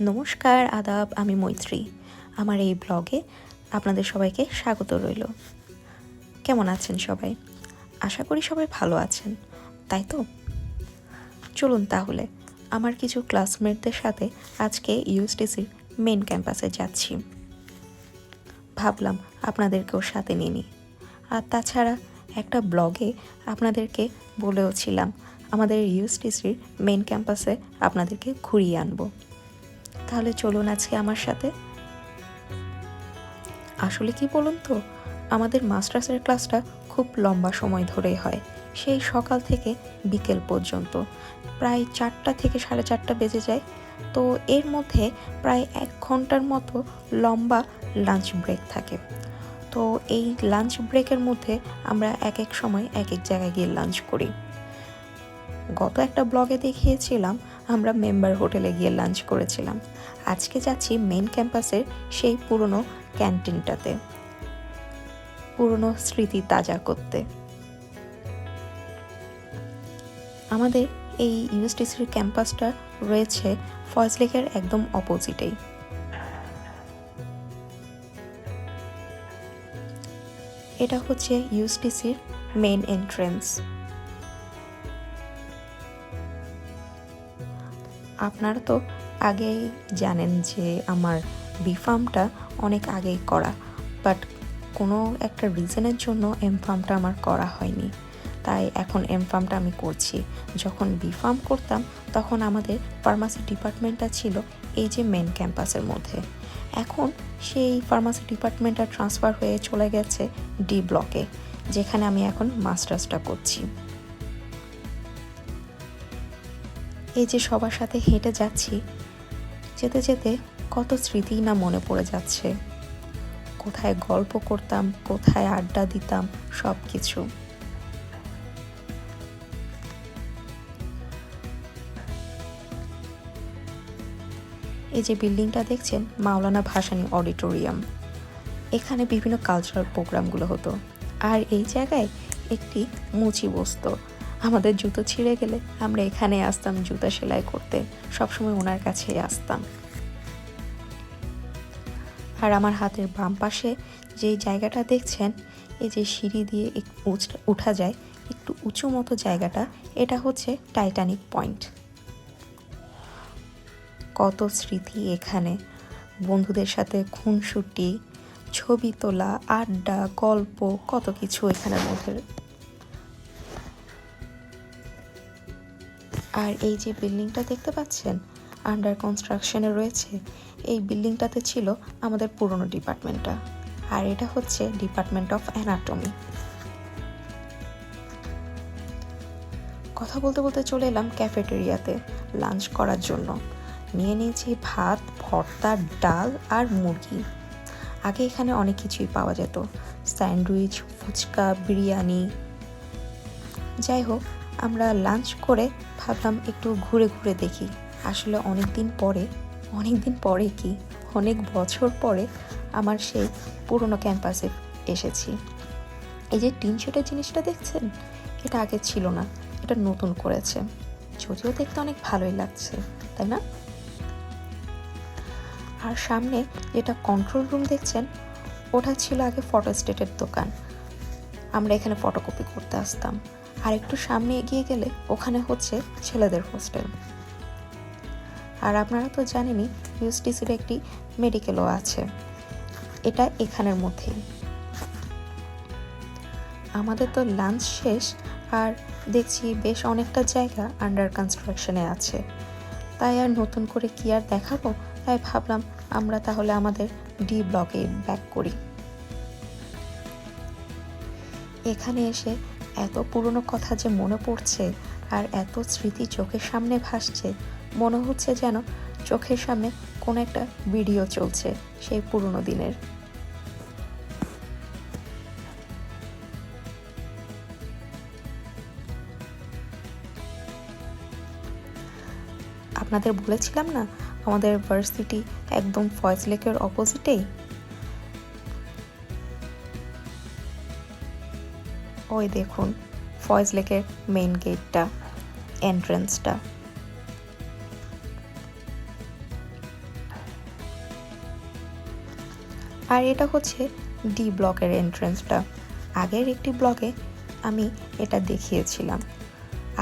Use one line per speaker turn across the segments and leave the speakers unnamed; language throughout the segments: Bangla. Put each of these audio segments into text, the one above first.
নমস্কার, আদাব। আমি মৈত্রী। আমার এই ব্লগে আপনাদের সবাইকে স্বাগত রইল। কেমন আছেন সবাই? আশা করি সবাই ভালো আছেন, তাই তো? চলুন তাহলে আমার কিছু ক্লাসমেটদের সাথে আজকে ইউএসটিসির মেন ক্যাম্পাসে যাচ্ছি। ভাবলাম আপনাদেরকেও সাথে নিয়ে নিই। আর তাছাড়া একটা ব্লগে আপনাদেরকে বলেও ছিলাম আমাদের ইউএসটিসির মেন ক্যাম্পাসে আপনাদেরকে ঘুরিয়ে আনবো। তাহলে চলুন আজকে আমার সাথে। আসলে কি বলুন তো, আমাদের মাস্টার্সের ক্লাসটা খুব লম্বা সময় ধরেই হয়, সেই সকাল থেকে বিকেল পর্যন্ত। প্রায় 4টা থেকে 4:30 বেজে যায়। তো এর মধ্যে প্রায় 1 ঘন্টার মতো লম্বা লাঞ্চ ব্রেক থাকে। তো এই লাঞ্চ ব্রেকের মধ্যে আমরা এক এক সময় এক এক জায়গায় গিয়ে লাঞ্চ করি। গত একটা ব্লগে দেখিয়েছিলাম আমরা মেম্বার হোটেলে গিয়ে লাঞ্চ করেছিলাম। আজকে যাচ্ছি মেন ক্যাম্পাসের সেই পুরনো ক্যান্টিনটাতে, পুরনো স্মৃতি তাজা করতে। আমাদের এই ইউএসটিসির ক্যাম্পাসটা রয়েছে ফয়েজ লেকের একদম অপোজিটেই। এটা হচ্ছে ইউএসটিসির মেন এন্ট্রেন্স। আপনারা তো আগেই জানেন যে আমার বিফার্মটা অনেক আগেই করা, বাট কোনো একটা রিজনের জন্য এমফার্মটা আমার করা হয়নি, তাই এখন এমফার্মটা আমি করছি। যখন বিফার্ম করতাম তখন আমাদের ফার্মাসি ডিপার্টমেন্টটা ছিল এই যে মেন ক্যাম্পাসের মধ্যে। এখন সেই ফার্মাসি ডিপার্টমেন্টটা ট্রান্সফার হয়ে চলে গেছে ডি ব্লকে, যেখানে আমি এখন মাস্টার্সটা করছি। এই যে সবার সাথে হেঁটে যাচ্ছি, যেতে যেতে কত স্মৃতি না মনে পড়ে যাচ্ছে। কোথায় গল্প করতাম, কোথায় আড্ডা দিতাম, সব কিছু। এই যে বিল্ডিংটা দেখছেন, মাওলানা ভাসানী অডিটোরিয়াম। এখানে বিভিন্ন কালচারাল প্রোগ্রামগুলো হতো। আর এই জায়গায় একটি মুচি বসতো। আমাদের জুতো ছিঁড়ে গেলে আমরা এখানে আসতাম জুতা সেলাই করতে, সবসময় ওনার কাছেই আসতাম। আর আমার হাতের বাম পাশে যে জায়গাটা দেখছেন, এই যে সিঁড়ি দিয়ে উঠা যায় একটু উঁচু মতো জায়গাটা, এটা হচ্ছে টাইটানিক পয়েন্ট। কত স্মৃতি এখানে, বন্ধুদের সাথে খুনসুটি, ছবি তোলা, আড্ডা, গল্প, কত কিছু এখানের মধ্যে। আর এই যে বিল্ডিংটা দেখতে পাচ্ছেন আন্ডার কনস্ট্রাকশনে রয়েছে, এই বিল্ডিংটাতে ছিল আমাদের পুরনো ডিপার্টমেন্টটা। আর এটা হচ্ছে ডিপার্টমেন্ট অফ অ্যানাটমি। কথা বলতে বলতে চলে এলাম ক্যাফেটেরিয়াতে লাঞ্চ করার জন্য। নিয়ে নিয়েছি ভাত, ভর্তা, ডাল আর মুরগি। আগে এখানে অনেক কিছুই পাওয়া যেত, স্যান্ডউইচ, ফুচকা, বিরিয়ানি। যাই হোক, আমরা লাঞ্চ করে ভাবলাম একটু ঘুরে ঘুরে দেখি। আসলে অনেক দিন পরে কি অনেক বছর পরে আমার সেই পুরনো ক্যাম্পাসে এসেছি। এই যে টিন শেডের জিনিসটা দেখছেন, এটা আগে ছিল না, এটা নতুন করেছে। যদিও দেখতে অনেক ভালোই লাগছে, তাই না? আর সামনে যেটা কন্ট্রোল রুম দেখছেন, ওটা ছিল আগে ফটোস্টেটের দোকান। আমরা এখানে ফটোকপি করতে আসতাম। আর একটু সামনে এগিয়ে গেলে ওখানে হচ্ছে ছেলেদের হোস্টেল। আর আপনারা তো জানেনই ইউএসটিসির একটি মেডিকেলও আছে, এটা এখানের মধ্যেই। আমাদের তো লাঞ্চ শেষ, আর দেখছি বেশ অনেকটা জায়গা আন্ডার কনস্ট্রাকশনে আছে, তাই আর নতুন করে কি আর দেখাবো, তাই ভাবলাম আমরা তাহলে আমাদের ডি ব্লকে ব্যাক করি। এখানে এসে এত পুরনো কথা যে মনে পড়ছে, আর এত স্মৃতি চোখের সামনে ভাসছে, মনে হচ্ছে যেন চোখের সামনে কোনো একটা ভিডিও চলছে সেই পুরনো দিনের। আপনাদের বলেছিলাম না আমাদের ভার্সিটি একদম ফয়েজ লেকের অপোজিটেই। ওই দেখুন ফয়েজ লেকের মেইন গেটটা, এন্ট্রেন্সটা। আর এটা হচ্ছে ডি ব্লকের এন্ট্রেন্সটা। আগের একটি ব্লগে আমি এটা দেখিয়েছিলাম।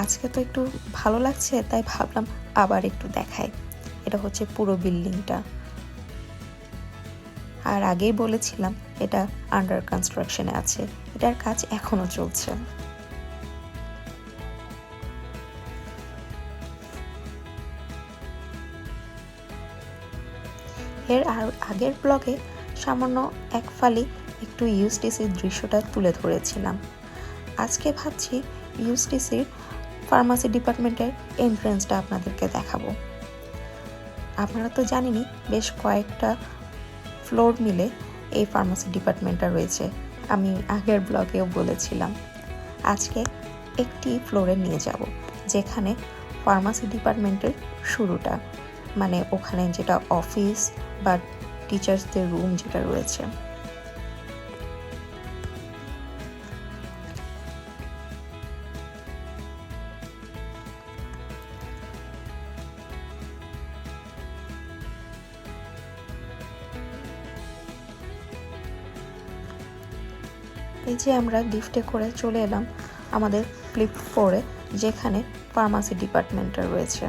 আজকে তো একটু ভালো লাগছে, তাই ভাবলাম আবার একটু দেখাই। এটা হচ্ছে পুরো বিল্ডিংটা। আর আগেই বলেছিলাম এটা আন্ডার কনস্ট্রাকশনে আছে, এটার কাজ এখনো চলছে। এর আগের ব্লগে সামান্য এক ফালি একটু ইউএসটিসির দৃশ্যটা তুলে ধরেছিলাম। আজকে ভাবছি ইউএসটিসির ফার্মাসি ডিপার্টমেন্টের এন্ট্রেন্সটা আপনাদেরকে দেখাবো। আপনারা তো জানেনই বেশ কয়েকটা ফ্লোর মিলে এই ফার্মাসি ডিপার্টমেন্টটা রয়েছে, আমি আগের ব্লগেও বলেছিলাম। আজকে একটি ফ্লোরে নিয়ে যাব যেখানে ফার্মাসি ডিপার্টমেন্টের শুরুটা, মানে ওখানে যেটা অফিস বা টিচার্সদের রুম যেটা রয়েছে। এই যে আমরা লিফটে করে চলে এলাম আমাদের ফ্লিপ ফ্লোরে, যেখানে ফার্মাসি ডিপার্টমেন্টটা রয়েছে,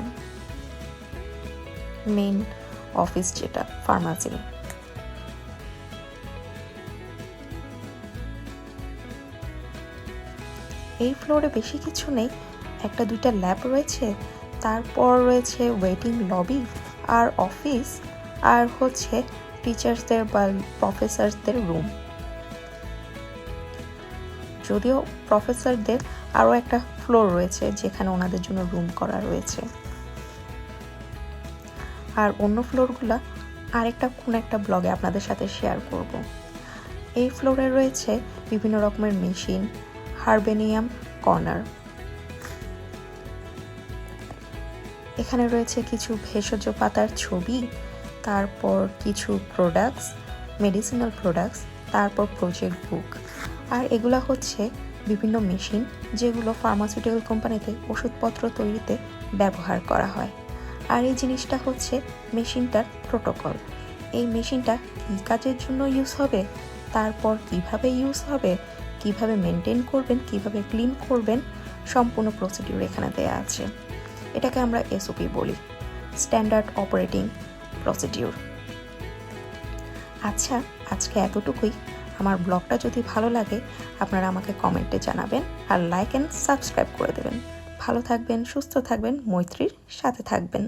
মেইন অফিস যেটা ফার্মাসির। এই ফ্লোরে বেশি কিছু নেই, একটা দুইটা ল্যাব রয়েছে, তারপর রয়েছে ওয়েটিং লবি আর অফিস, আর হচ্ছে টিচার্সদের বা প্রফেসরদের রুম। যদিও প্রফেসরদের আরও একটা ফ্লোর রয়েছে যেখানে ওনাদের জন্য রুম করা রয়েছে, আর অন্য ফ্লোরগুলো আরেকটা কোন একটা ব্লগে আপনাদের সাথে শেয়ার করব। এই ফ্লোরে রয়েছে বিভিন্ন রকমের মেশিন, হারবেনিয়াম কর্নার। এখানে রয়েছে কিছু ভেষজ পাতার ছবি, তারপর কিছু প্রোডাক্টস, মেডিসিনাল প্রোডাক্টস, তারপর প্রজেক্ট বুক। আর এগুলা হচ্ছে বিভিন্ন মেশিন যেগুলো ফার্মাসিউটিক্যাল কোম্পানিতে ওষুধপত্র তৈরিতে ব্যবহার করা হয়। আর এই জিনিসটা হচ্ছে মেশিনটার প্রোটোকল। এই মেশিনটা কী কাজের জন্য ইউজ হবে, তারপর কিভাবে ইউজ হবে, কিভাবে মেনটেন করবেন, কিভাবে ক্লিন করবেন, সম্পূর্ণ প্রসিডিউর এখানে দেয়া আছে। এটাকে আমরা এসওপি বলি, স্ট্যান্ডার্ড অপারেটিং প্রসিডিউর। আচ্ছা, আজকে এতটুকুই। আমার ব্লগটা যদি ভালো লাগে আপনারা আমাকে কমেন্টে জানাবেন, আর লাইক অ্যান্ড সাবস্ক্রাইব করে দেবেন। ভালো থাকবেন, সুস্থ থাকবেন, মৈত্রীর সাথে থাকবেন।